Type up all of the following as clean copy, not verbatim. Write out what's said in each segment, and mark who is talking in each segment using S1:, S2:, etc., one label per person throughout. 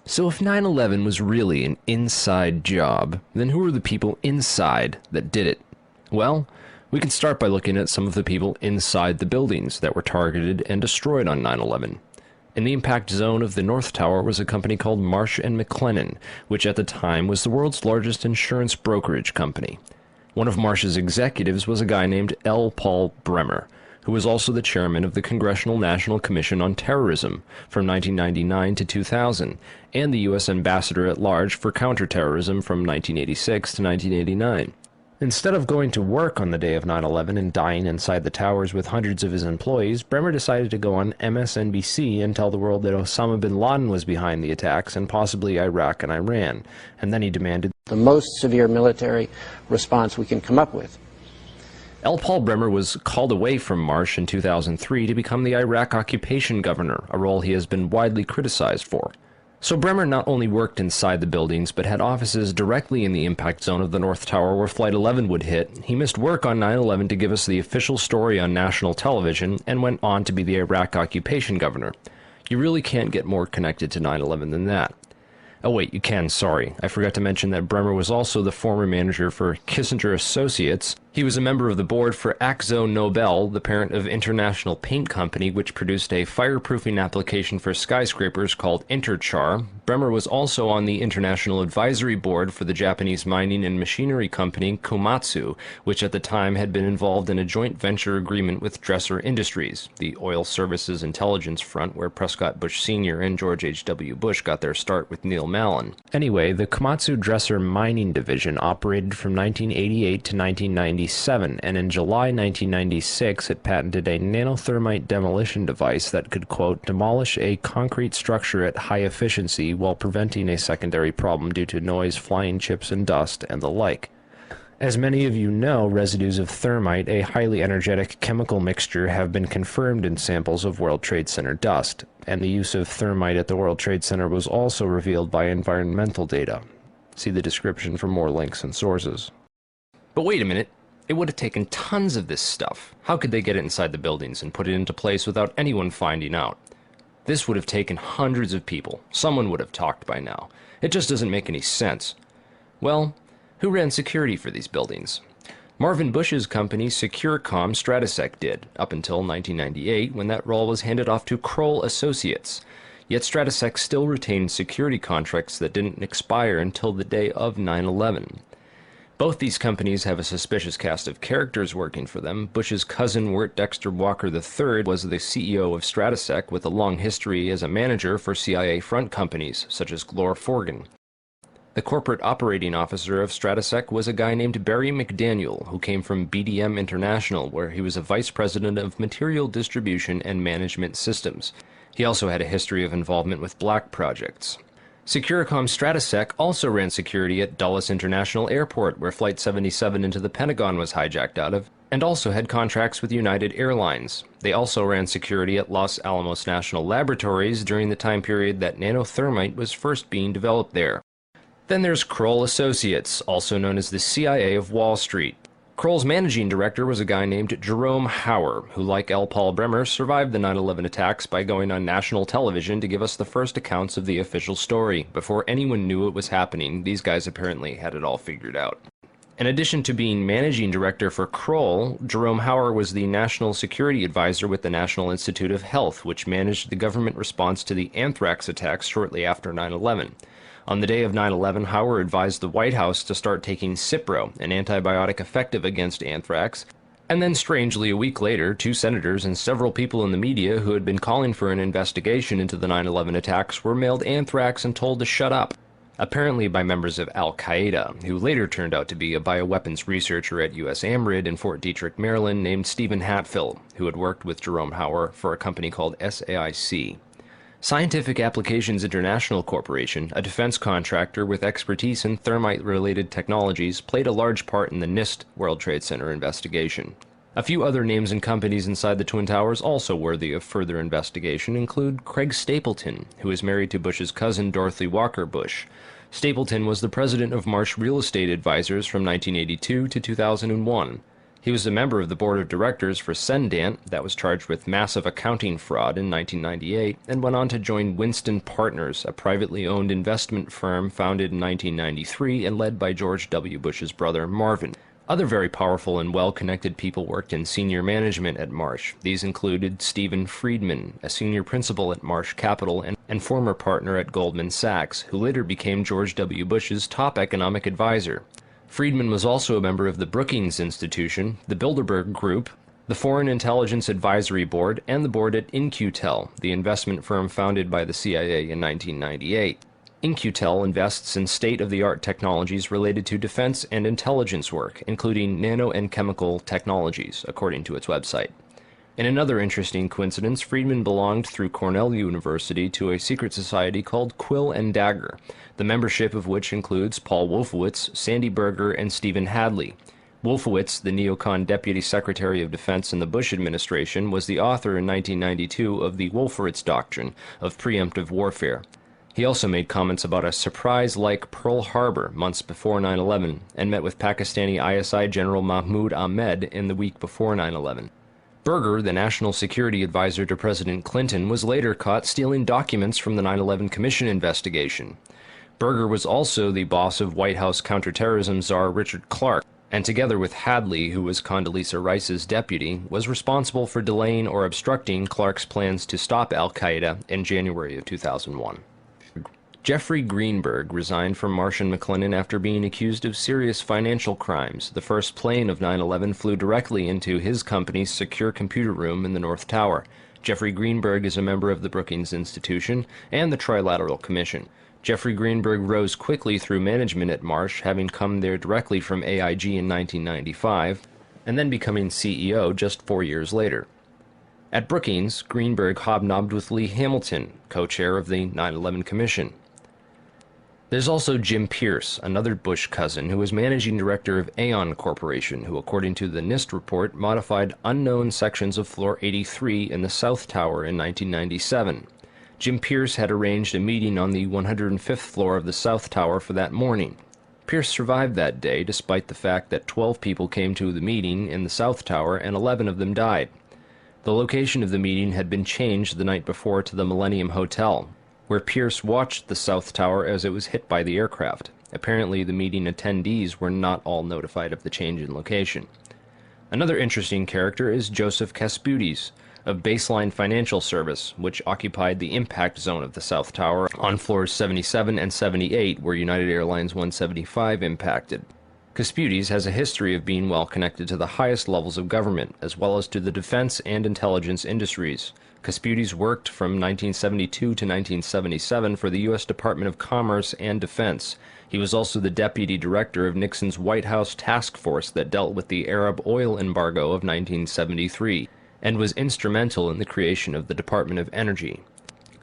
S1: So if 9/11 was really an inside job, then who were the people inside that did it? Well, we can start by looking at some of the people inside the buildings that were targeted and destroyed on 9/11. In the impact zone of the North Tower was a company called Marsh & McLennan, which at the time was the world's largest insurance brokerage company. One of Marsh's executives was a guy named L. Paul Bremer, who was also the chairman of the Congressional National Commission on Terrorism from 1999 to 2000, and the U.S. Ambassador at Large for Counterterrorism from 1986 to 1989. Instead of going to work on the day of 9/11 and dying inside the towers with hundreds of his employees, Bremer decided to go on MSNBC and tell the world that Osama bin Laden was behind the attacks and possibly Iraq and Iran, and then he demanded
S2: the most severe military response we can come up with.
S1: L. Paul Bremer was called away from Marsh in 2003 to become the Iraq occupation governor, a role he has been widely criticized for. So Bremer not only worked inside the buildings, but had offices directly in the impact zone of the North Tower where Flight 11 would hit. He missed work on 9/11 to give us the official story on national television, and went on to be the Iraq occupation governor. You really can't get more connected to 9/11 than that. Oh wait, you can, sorry. I forgot to mention that Bremer was also the former manager for Kissinger Associates. He was a member of the board for Akzo Nobel, the parent of International Paint Company, which produced a fireproofing application for skyscrapers called Interchar. Bremer was also on the International Advisory Board for the Japanese mining and machinery company Komatsu, which at the time had been involved in a joint venture agreement with Dresser Industries, the oil services intelligence front where Prescott Bush Sr. and George H.W. Bush got their start with Neil Mallon. Anyway, the Komatsu Dresser mining division operated from 1988 to 1997, and in July 1996 it patented a nanothermite demolition device that could, quote, demolish a concrete structure at high efficiency while preventing a secondary problem due to noise, flying chips and dust, and the like. As many of you know, residues of thermite, a highly energetic chemical mixture, have been confirmed in samples of World Trade Center dust, and the use of thermite at the World Trade Center was also revealed by environmental data. See the description for more links and sources. But wait a minute. It would have taken tons of this stuff. How could they get it inside the buildings and put it into place without anyone finding out? This would have taken hundreds of people. Someone would have talked by now. It just doesn't make any sense. Well, who ran security for these buildings? Marvin Bush's company Securacom Stratesec did, up until 1998 when that role was handed off to Kroll Associates. Yet Stratesec still retained security contracts that didn't expire until the day of 9/11. Both these companies have a suspicious cast of characters working for them. Bush's cousin, Wirt Dexter Walker III, was the CEO of Stratesec with a long history as a manager for CIA front companies, such as Glor Forgan. The corporate operating officer of Stratesec was a guy named Barry McDaniel, who came from BDM International, where he was a vice president of material distribution and management systems. He also had a history of involvement with black projects. Securacom Stratesec also ran security at Dulles International Airport, where Flight 77 into the Pentagon was hijacked out of, and also had contracts with United Airlines. They also ran security at Los Alamos National Laboratories during the time period that nanothermite was first being developed there. Then there's Kroll Associates, also known as the CIA of Wall Street. Kroll's managing director was a guy named Jerome Hauer, who, like L. Paul Bremer, survived the 9/11 attacks by going on national television to give us the first accounts of the official story. Before anyone knew it was happening, these guys apparently had it all figured out. In addition to being managing director for Kroll, Jerome Hauer was the national security advisor with the National Institute of Health, which managed the government response to the anthrax attacks shortly after 9/11. On the day of 9/11, Hauer advised the White House to start taking Cipro, an antibiotic effective against anthrax, and then strangely a week later, 2 senators and several people in the media who had been calling for an investigation into the 9/11 attacks were mailed anthrax and told to shut up, apparently by members of Al-Qaeda, who later turned out to be a bioweapons researcher at US AMRID in Fort Detrick, Maryland, named Stephen Hatfill, who had worked with Jerome Hauer for a company called SAIC. Scientific Applications International Corporation, a defense contractor with expertise in thermite-related technologies, played a large part in the NIST World Trade Center investigation. A few other names and companies inside the Twin Towers also worthy of further investigation include Craig Stapleton, who is married to Bush's cousin Dorothy Walker Bush. Stapleton was the president of Marsh Real Estate Advisors from 1982 to 2001. He was a member of the board of directors for Cendant, that was charged with massive accounting fraud in 1998, and went on to join Winston Partners, a privately owned investment firm founded in 1993 and led by George W. Bush's brother Marvin. Other very powerful and well-connected people worked in senior management at Marsh. These included Stephen Friedman, a senior principal at Marsh Capital and former partner at Goldman Sachs, who later became George W. Bush's top economic advisor. Friedman was also a member of the Brookings Institution, the Bilderberg Group, the Foreign Intelligence Advisory Board, and the board at In-Q-Tel, the investment firm founded by the CIA in 1998. In-Q-Tel invests in state-of-the-art technologies related to defense and intelligence work, including nano and chemical technologies, according to its website. In another interesting coincidence, Friedman belonged through Cornell University to a secret society called Quill and Dagger, the membership of which includes Paul Wolfowitz, Sandy Berger, and Stephen Hadley. Wolfowitz, the neocon Deputy Secretary of Defense in the Bush administration, was the author in 1992 of the Wolfowitz Doctrine of preemptive warfare. He also made comments about a surprise-like Pearl Harbor months before 9/11 and met with Pakistani ISI General Mahmoud Ahmed in the week before 9/11. Berger, the national security advisor to President Clinton, was later caught stealing documents from the 9/11 Commission investigation. Berger was also the boss of White House counterterrorism czar Richard Clarke, and together with Hadley, who was Condoleezza Rice's deputy, was responsible for delaying or obstructing Clarke's plans to stop al-Qaeda in January of 2001. Jeffrey Greenberg resigned from Marsh & McLennan after being accused of serious financial crimes. The first plane of 9/11 flew directly into his company's secure computer room in the North Tower. Jeffrey Greenberg is a member of the Brookings Institution and the Trilateral Commission. Jeffrey Greenberg rose quickly through management at Marsh, having come there directly from AIG in 1995, and then becoming CEO just 4 years later. At Brookings, Greenberg hobnobbed with Lee Hamilton, co-chair of the 9/11 Commission. There's also Jim Pierce, another Bush cousin, who was managing director of Aon Corporation, who, according to the NIST report, modified unknown sections of Floor 83 in the South Tower in 1997. Jim Pierce had arranged a meeting on the 105th floor of the South Tower for that morning. Pierce survived that day, despite the fact that 12 people came to the meeting in the South Tower and 11 of them died. The location of the meeting had been changed the night before to the Millennium Hotel, where Pierce watched the South Tower as it was hit by the aircraft. Apparently, the meeting attendees were not all notified of the change in location. Another interesting character is Joseph Kaspudes, of Baseline Financial Service, which occupied the impact zone of the South Tower on floors 77 and 78, where United Airlines 175 impacted. Kaspudes has a history of being well connected to the highest levels of government, as well as to the defense and intelligence industries. Kaspudes worked from 1972 to 1977 for the U.S. Department of Commerce and Defense. He was also the deputy director of Nixon's White House task force that dealt with the Arab oil embargo of 1973, and was instrumental in the creation of the Department of Energy.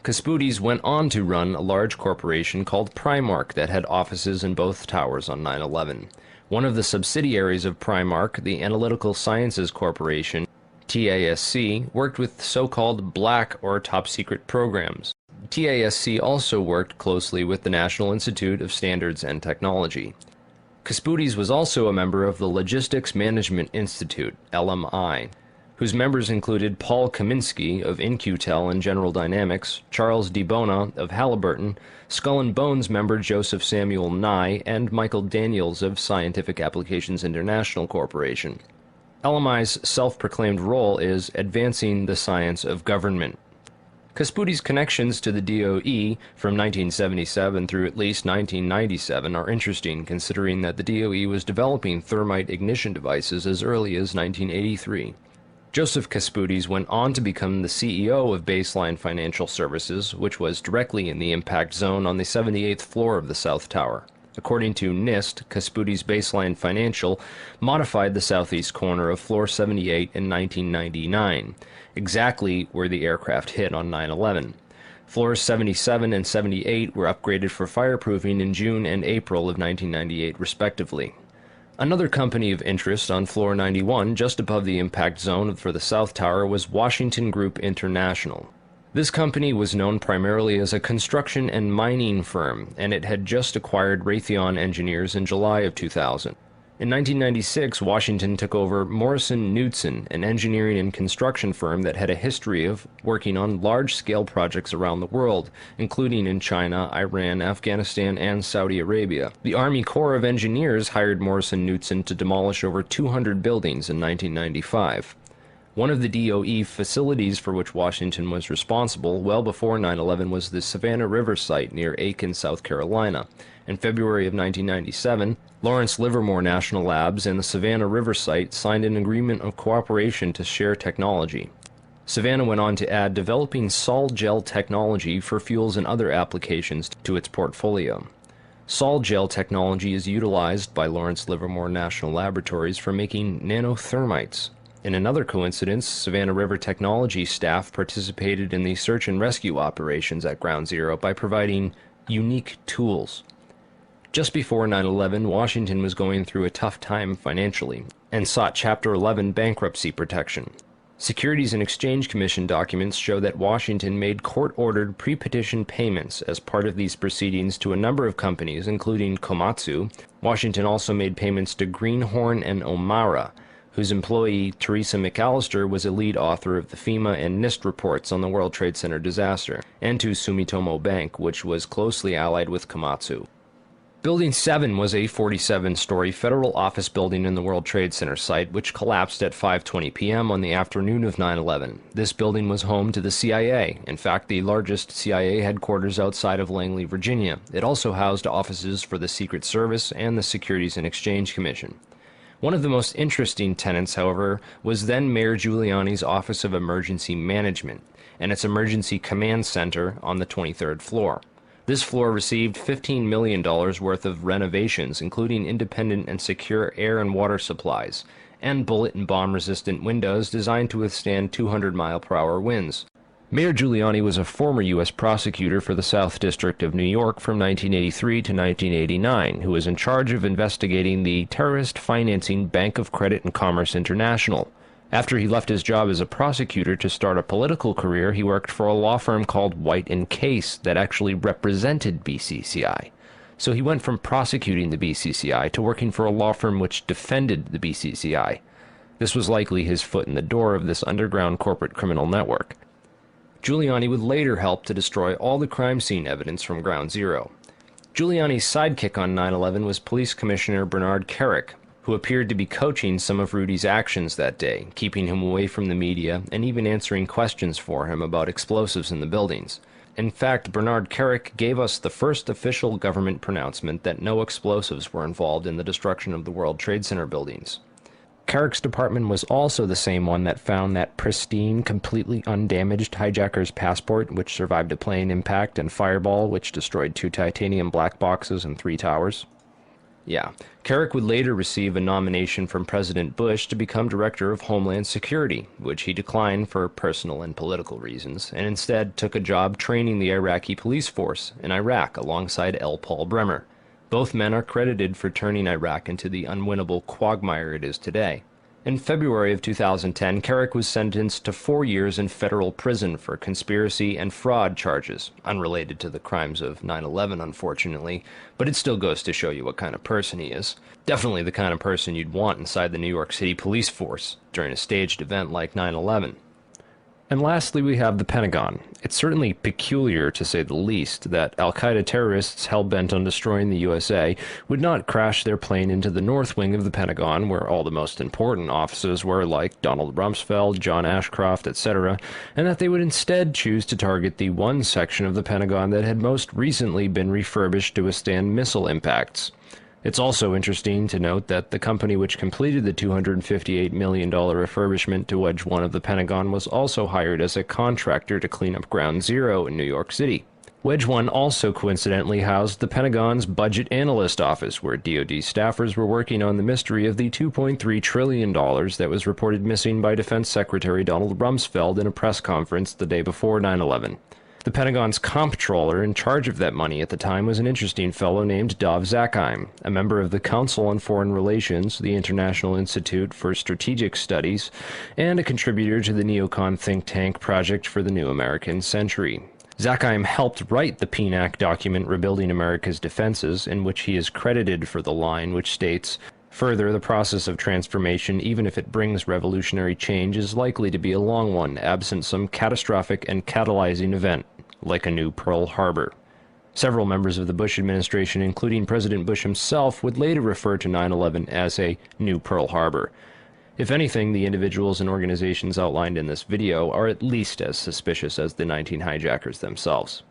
S1: Kaspudes went on to run a large corporation called Primark that had offices in both towers on 9/11. One of the subsidiaries of Primark, the Analytical Sciences Corporation, TASC, worked with so-called black or top-secret programs. TASC also worked closely with the National Institute of Standards and Technology. Kaspudes was also a member of the Logistics Management Institute, LMI, whose members included Paul Kaminsky of In-Q-Tel and General Dynamics, Charles DiBona of Halliburton, Skull and Bones member Joseph Samuel Nye, and Michael Daniels of Scientific Applications International Corporation. LMI's self-proclaimed role is advancing the science of government. Kaspudes' connections to the DOE from 1977 through at least 1997 are interesting, considering that the DOE was developing thermite ignition devices as early as 1983. Joseph Kaspudes went on to become the CEO of Baseline Financial Services, which was directly in the impact zone on the 78th floor of the South Tower. According to NIST, Kaspudes' Baseline Financial modified the southeast corner of Floor 78 in 1999, exactly where the aircraft hit on 9/11. Floors 77 and 78 were upgraded for fireproofing in June and April of 1998, respectively. Another company of interest on Floor 91, just above the impact zone for the South Tower, was Washington Group International. This company was known primarily as a construction and mining firm, and it had just acquired Raytheon Engineers in July of 2000. In 1996, Washington took over Morrison Knudsen, an engineering and construction firm that had a history of working on large-scale projects around the world, including in China, Iran, Afghanistan, and Saudi Arabia. The Army Corps of Engineers hired Morrison Knudsen to demolish over 200 buildings in 1995. One of the DOE facilities for which Washington was responsible well before 9/11 was the Savannah River site near Aiken, South Carolina. In February of 1997, Lawrence Livermore National Labs and the Savannah River site signed an agreement of cooperation to share technology. Savannah went on to add developing sol gel technology for fuels and other applications to its portfolio. Sol gel technology is utilized by Lawrence Livermore National Laboratories for making nanothermites. In another coincidence, Savannah River Technology staff participated in the search and rescue operations at Ground Zero by providing unique tools. Just before 9/11, Washington was going through a tough time financially and sought Chapter 11 bankruptcy protection. Securities and Exchange Commission documents show that Washington made court-ordered pre-petition payments as part of these proceedings to a number of companies, including Komatsu. Washington also made payments to Greenhorn and Omara, whose employee, Teresa McAllister, was a lead author of the FEMA and NIST reports on the World Trade Center disaster, and to Sumitomo Bank, which was closely allied with Komatsu. Building 7 was a 47-story federal office building in the World Trade Center site, which collapsed at 5:20 p.m. on the afternoon of 9/11. This building was home to the CIA, in fact, the largest CIA headquarters outside of Langley, Virginia. It also housed offices for the Secret Service and the Securities and Exchange Commission. One of the most interesting tenants, however, was then Mayor Giuliani's Office of Emergency Management and its Emergency Command Center on the 23rd floor. This floor received $15 million worth of renovations, including independent and secure air and water supplies, and bullet and bomb-resistant windows designed to withstand 200-mile-per-hour winds. Mayor Giuliani was a former U.S. prosecutor for the South District of New York from 1983 to 1989, who was in charge of investigating the terrorist financing Bank of Credit and Commerce International. After he left his job as a prosecutor to start a political career, he worked for a law firm called White & Case that actually represented BCCI. So he went from prosecuting the BCCI to working for a law firm which defended the BCCI. This was likely his foot in the door of this underground corporate criminal network. Giuliani would later help to destroy all the crime scene evidence from Ground Zero. Giuliani's sidekick on 9/11 was Police Commissioner Bernard Kerik, who appeared to be coaching some of Rudy's actions that day, keeping him away from the media and even answering questions for him about explosives in the buildings. In fact, Bernard Kerik gave us the first official government pronouncement that no explosives were involved in the destruction of the World Trade Center buildings. Kerik's department was also the same one that found that pristine, completely undamaged hijacker's passport, which survived a plane impact, and Fireball, which destroyed 2 titanium black boxes and 3 towers. Yeah, Kerik would later receive a nomination from President Bush to become Director of Homeland Security, which he declined for personal and political reasons, and instead took a job training the Iraqi police force in Iraq alongside L. Paul Bremer. Both men are credited for turning Iraq into the unwinnable quagmire it is today. In February of 2010, Kerik was sentenced to 4 years in federal prison for conspiracy and fraud charges, unrelated to the crimes of 9/11, unfortunately, but it still goes to show you what kind of person he is. Definitely the kind of person you'd want inside the New York City police force during a staged event like 9/11. And lastly, we have the Pentagon. It's certainly peculiar, to say the least, that al-Qaeda terrorists hell-bent on destroying the USA would not crash their plane into the north wing of the Pentagon, where all the most important offices were, like Donald Rumsfeld, John Ashcroft, etc., and that they would instead choose to target the one section of the Pentagon that had most recently been refurbished to withstand missile impacts. It's also interesting to note that the company which completed the $258 million refurbishment to Wedge 1 of the Pentagon was also hired as a contractor to clean up Ground Zero in New York City. Wedge 1 also coincidentally housed the Pentagon's Budget Analyst Office, where DoD staffers were working on the mystery of the $2.3 trillion that was reported missing by Defense Secretary Donald Rumsfeld in a press conference the day before 9/11. The Pentagon's comptroller in charge of that money at the time was an interesting fellow named Dov Zakheim, a member of the Council on Foreign Relations, the International Institute for Strategic Studies, and a contributor to the neocon think tank Project for the New American Century. Zakheim helped write the PNAC document Rebuilding America's Defenses, in which he is credited for the line which states, Further, the process of transformation, even if it brings revolutionary change, is likely to be a long one, absent some catastrophic and catalyzing event, like a new Pearl Harbor. Several members of the Bush administration, including President Bush himself, would later refer to 9/11 as a new Pearl Harbor. If anything, the individuals and organizations outlined in this video are at least as suspicious as the 19 hijackers themselves.